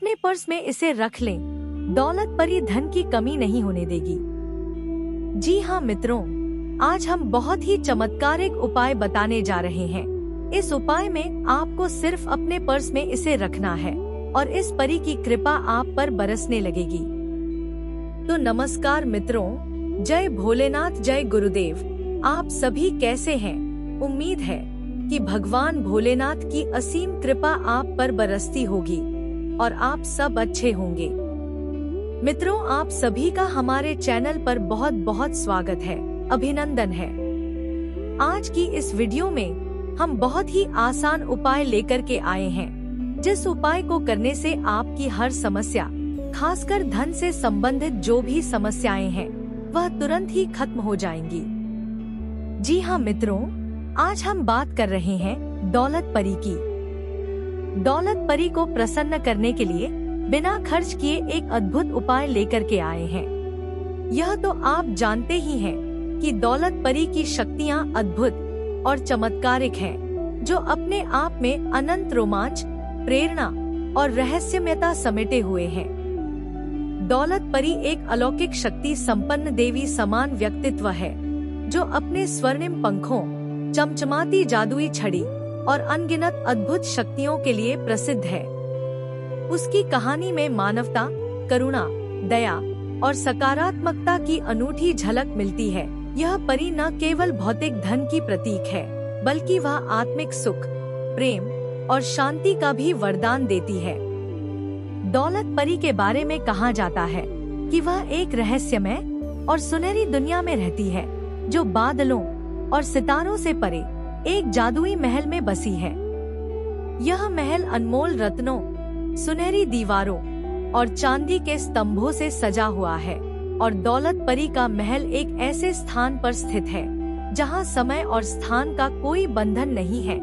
अपने पर्स में इसे रख लें। दौलत परी धन की कमी नहीं होने देगी। जी हाँ मित्रों, आज हम बहुत ही चमत्कारिक उपाय बताने जा रहे हैं। इस उपाय में आपको सिर्फ अपने पर्स में इसे रखना है और इस परी की कृपा आप पर बरसने लगेगी। तो नमस्कार मित्रों, जय भोलेनाथ, जय गुरुदेव। आप सभी कैसे हैं? उम्मीद है कि भगवान भोलेनाथ की असीम कृपा आप पर बरसती होगी और आप सब अच्छे होंगे। मित्रों, आप सभी का हमारे चैनल पर बहुत बहुत स्वागत है, अभिनंदन है। आज की इस वीडियो में हम बहुत ही आसान उपाय लेकर के आए हैं, जिस उपाय को करने से आपकी हर समस्या, खासकर धन से संबंधित जो भी समस्याएं हैं, वह तुरंत ही खत्म हो जाएंगी। जी हाँ मित्रों, आज हम बात कर रहे हैं दौलत परी की। दौलत परी को प्रसन्न करने के लिए बिना खर्च किए एक अद्भुत उपाय लेकर के आए हैं। यह तो आप जानते ही हैं कि दौलत परी की शक्तियाँ अद्भुत और चमत्कारिक हैं, जो अपने आप में अनंत रोमांच, प्रेरणा और रहस्यमयता समेटे हुए हैं। दौलत परी एक अलौकिक शक्ति संपन्न देवी समान व्यक्तित्व है, जो अपने स्वर्णिम पंखों, चमचमाती जादुई छड़ी और अनगिनत अद्भुत शक्तियों के लिए प्रसिद्ध है। उसकी कहानी में मानवता, करुणा, दया और सकारात्मकता की अनूठी झलक मिलती है। यह परी न केवल भौतिक धन की प्रतीक है, बल्कि वह आत्मिक सुख, प्रेम और शांति का भी वरदान देती है। दौलत परी के बारे में कहा जाता है कि वह एक रहस्यमय और सुनहरी दुनिया में रहती है, जो बादलों और सितारों से परे एक जादुई महल में बसी है। यह महल अनमोल रत्नों, सुनहरी दीवारों और चांदी के स्तंभों से सजा हुआ है और दौलत परी का महल एक ऐसे स्थान पर स्थित है जहां समय और स्थान का कोई बंधन नहीं है।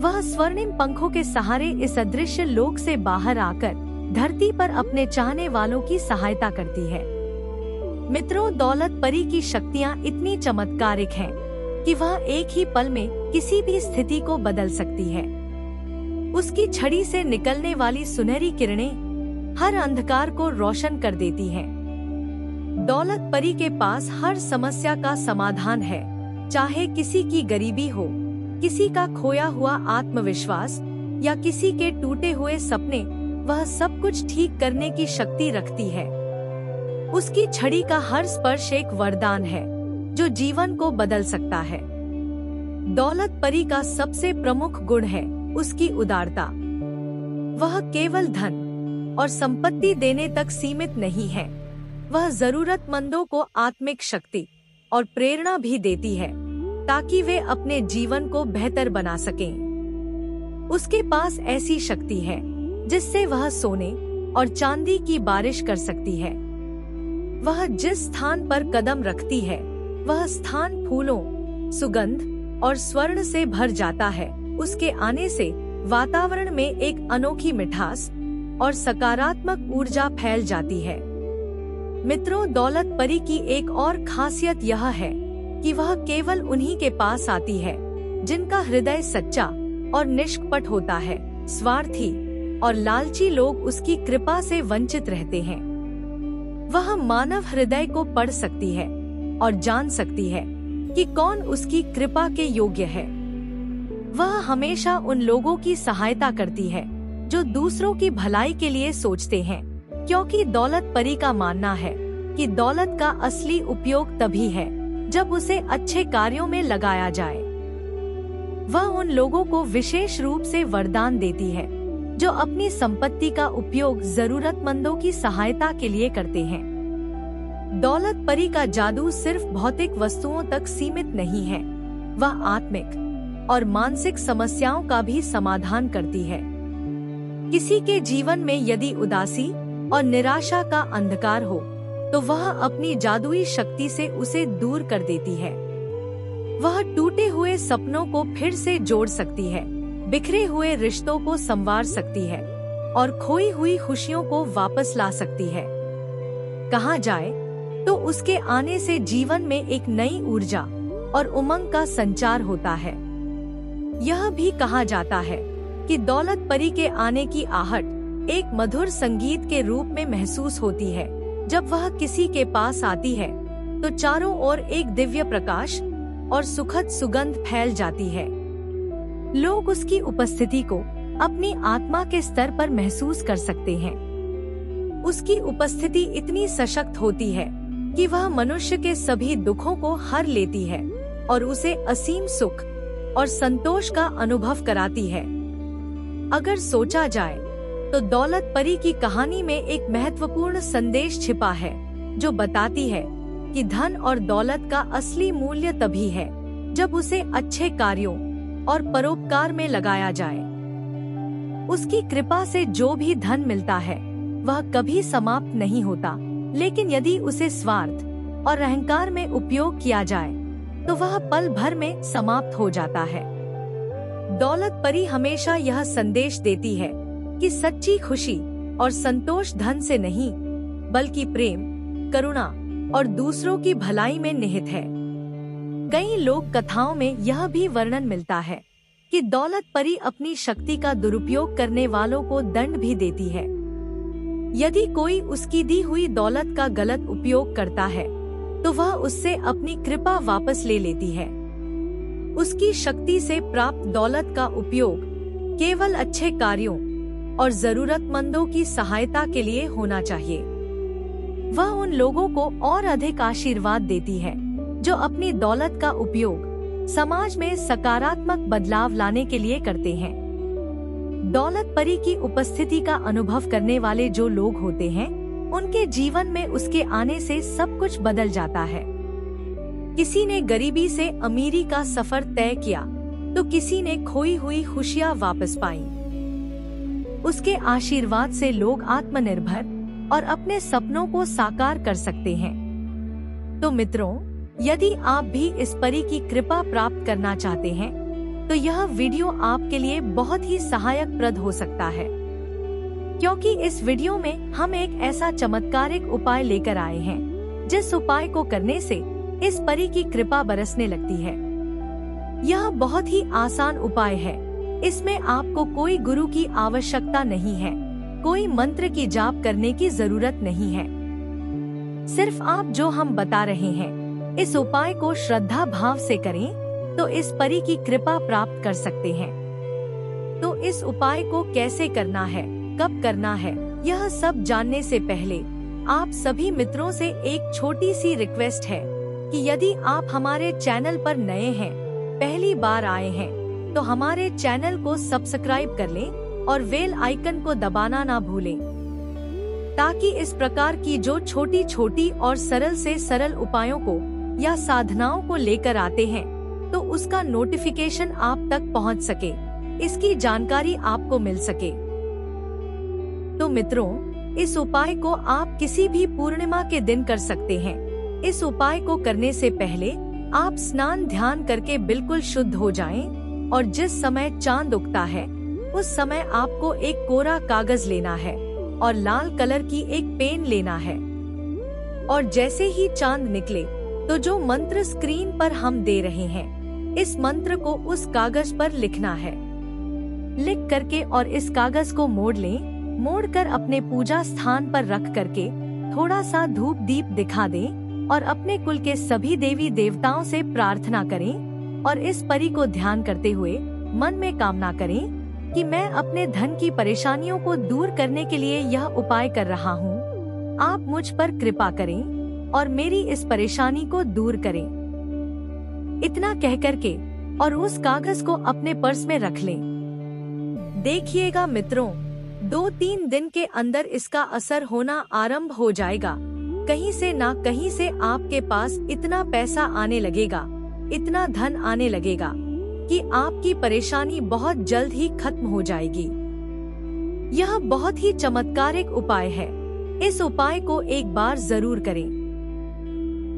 वह स्वर्णिम पंखों के सहारे इस अदृश्य लोक से बाहर आकर धरती पर अपने चाहने वालों की सहायता करती है। मित्रों, दौलत परी की शक्तियाँ इतनी चमत्कारिक हैं कि वह एक ही पल में किसी भी स्थिति को बदल सकती है। उसकी छड़ी से निकलने वाली सुनहरी किरणें हर अंधकार को रोशन कर देती हैं। दौलत परी के पास हर समस्या का समाधान है, चाहे किसी की गरीबी हो, किसी का खोया हुआ आत्मविश्वास या किसी के टूटे हुए सपने, वह सब कुछ ठीक करने की शक्ति रखती है। उसकी छड़ी का हर स्पर्श एक वरदान है, जो जीवन को बदल सकता है। दौलत परी का सबसे प्रमुख गुण है उसकी उदारता। वह केवल धन और संपत्ति देने तक सीमित नहीं है, वह जरूरतमंदों को आत्मिक शक्ति और प्रेरणा भी देती है, ताकि वे अपने जीवन को बेहतर बना सकें। उसके पास ऐसी शक्ति है जिससे वह सोने और चांदी की बारिश कर सकती है। वह जिस स्थान पर कदम रखती है, वह स्थान फूलों, सुगंध और स्वर्ण से भर जाता है। उसके आने से वातावरण में एक अनोखी मिठास और सकारात्मक ऊर्जा फैल जाती है। मित्रों, दौलत परी की एक और खासियत यह है कि वह केवल उन्हीं के पास आती है जिनका हृदय सच्चा और निष्कपट होता है। स्वार्थी और लालची लोग उसकी कृपा से वंचित रहते हैं। वह मानव हृदय को पढ़ सकती है और जान सकती है कि कौन उसकी कृपा के योग्य है। वह हमेशा उन लोगों की सहायता करती है जो दूसरों की भलाई के लिए सोचते हैं, क्योंकि दौलत परी का मानना है कि दौलत का असली उपयोग तभी है जब उसे अच्छे कार्यों में लगाया जाए। वह उन लोगों को विशेष रूप से वरदान देती है जो अपनी संपत्ति का उपयोग जरूरतमंदों की सहायता के लिए करते हैं। दौलत परी का जादू सिर्फ भौतिक वस्तुओं तक सीमित नहीं है, वह आत्मिक और मानसिक समस्याओं का भी समाधान करती है। किसी के जीवन में यदि उदासी और निराशा का अंधकार हो, तो वह अपनी जादुई शक्ति से उसे दूर कर देती है। वह टूटे हुए सपनों को फिर से जोड़ सकती है, बिखरे हुए रिश्तों को संवार सकती है और खोई हुई खुशियों को वापस ला सकती है। कहा जाए तो उसके आने से जीवन में एक नई ऊर्जा और उमंग का संचार होता है। यह भी कहा जाता है कि दौलत परी के आने की आहट एक मधुर संगीत के रूप में महसूस होती है। जब वह किसी के पास आती है तो चारों ओर एक दिव्य प्रकाश और सुखद सुगंध फैल जाती है। लोग उसकी उपस्थिति को अपनी आत्मा के स्तर पर महसूस कर सकते हैं। उसकी उपस्थिति इतनी सशक्त होती है कि वह मनुष्य के सभी दुखों को हर लेती है और उसे असीम सुख और संतोष का अनुभव कराती है। अगर सोचा जाए तो दौलत परी की कहानी में एक महत्वपूर्ण संदेश छिपा है, जो बताती है कि धन और दौलत का असली मूल्य तभी है जब उसे अच्छे कार्यों और परोपकार में लगाया जाए। उसकी कृपा से जो भी धन मिलता है वह कभी समाप्त नहीं होता, लेकिन यदि उसे स्वार्थ और अहंकार में उपयोग किया जाए तो वह पल भर में समाप्त हो जाता है। दौलत परी हमेशा यह संदेश देती है कि सच्ची खुशी और संतोष धन से नहीं, बल्कि प्रेम, करुणा और दूसरों की भलाई में निहित है। कई लोक कथाओं में यह भी वर्णन मिलता है कि दौलत परी अपनी शक्ति का दुरुपयोग करने वालों को दंड भी देती है। यदि कोई उसकी दी हुई दौलत का गलत उपयोग करता है तो वह उससे अपनी कृपा वापस ले लेती है। उसकी शक्ति से प्राप्त दौलत का उपयोग केवल अच्छे कार्यों और जरूरतमंदों की सहायता के लिए होना चाहिए। वह उन लोगों को और अधिक आशीर्वाद देती है जो अपनी दौलत का उपयोग समाज में सकारात्मक बदलाव लाने के लिए करते हैं। दौलत परी की उपस्थिति का अनुभव करने वाले जो लोग होते हैं, उनके जीवन में उसके आने से सब कुछ बदल जाता है। किसी ने गरीबी से अमीरी का सफर तय किया तो किसी ने खोई हुई खुशियां वापस पाई। उसके आशीर्वाद से लोग आत्मनिर्भर और अपने सपनों को साकार कर सकते हैं। तो मित्रों, यदि आप भी इस परी की कृपा प्राप्त करना चाहते हैं तो यह वीडियो आपके लिए बहुत ही सहायक प्रद हो सकता है, क्योंकि इस वीडियो में हम एक ऐसा चमत्कारिक उपाय लेकर आए हैं जिस उपाय को करने से इस परी की कृपा बरसने लगती है। यह बहुत ही आसान उपाय है। इसमें आपको कोई गुरु की आवश्यकता नहीं है, कोई मंत्र की जाप करने की जरूरत नहीं है। सिर्फ आप जो हम बता रहे हैं, इस उपाय को श्रद्धा भाव से करें तो इस परी की कृपा प्राप्त कर सकते हैं। तो इस उपाय को कैसे करना है, कब करना है, यह सब जानने से पहले आप सभी मित्रों से एक छोटी सी रिक्वेस्ट है कि यदि आप हमारे चैनल पर नए हैं, पहली बार आए हैं, तो हमारे चैनल को सब्सक्राइब कर लें और बेल आइकन को दबाना ना भूलें, ताकि इस प्रकार की जो छोटी छोटी और सरल से सरल उपायों को या साधनाओं को लेकर आते हैं तो उसका नोटिफिकेशन आप तक पहुंच सके, इसकी जानकारी आपको मिल सके। तो मित्रों, इस उपाय को आप किसी भी पूर्णिमा के दिन कर सकते हैं। इस उपाय को करने से पहले आप स्नान ध्यान करके बिल्कुल शुद्ध हो जाएं और जिस समय चांद उगता है उस समय आपको एक कोरा कागज लेना है और लाल कलर की एक पेन लेना है, और जैसे ही चांद निकले तो जो मंत्र स्क्रीन पर हम दे रहे हैं, इस मंत्र को उस कागज पर लिखना है। लिख करके और इस कागज को मोड़ लें। मोड़कर अपने पूजा स्थान पर रख करके थोड़ा सा धूप दीप दिखा दें और अपने कुल के सभी देवी देवताओं से प्रार्थना करें और इस परी को ध्यान करते हुए मन में कामना करें कि मैं अपने धन की परेशानियों को दूर करने के लिए यह उपाय कर रहा हूँ। आप मुझ पर कृपा करें और मेरी इस परेशानी को दूर करें। इतना कह करके और उस कागज को अपने पर्स में रख लें। देखिएगा मित्रों, 2-3 दिन के अंदर इसका असर होना आरंभ हो जाएगा। कहीं से ना कहीं से आपके पास इतना पैसा आने लगेगा, इतना धन आने लगेगा कि आपकी परेशानी बहुत जल्द ही खत्म हो जाएगी। यह बहुत ही चमत्कारिक उपाय है। इस उपाय को एक बार जरूर करें।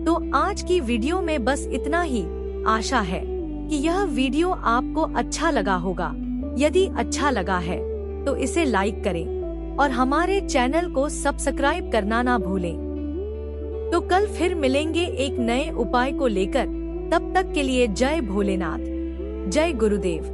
तो आज की वीडियो में बस इतना ही। आशा है कि यह वीडियो आपको अच्छा लगा होगा। यदि अच्छा लगा है तो इसे लाइक करें और हमारे चैनल को सब्सक्राइब करना ना भूलें। तो कल फिर मिलेंगे एक नए उपाय को लेकर। तब तक के लिए जय भोलेनाथ, जय गुरुदेव।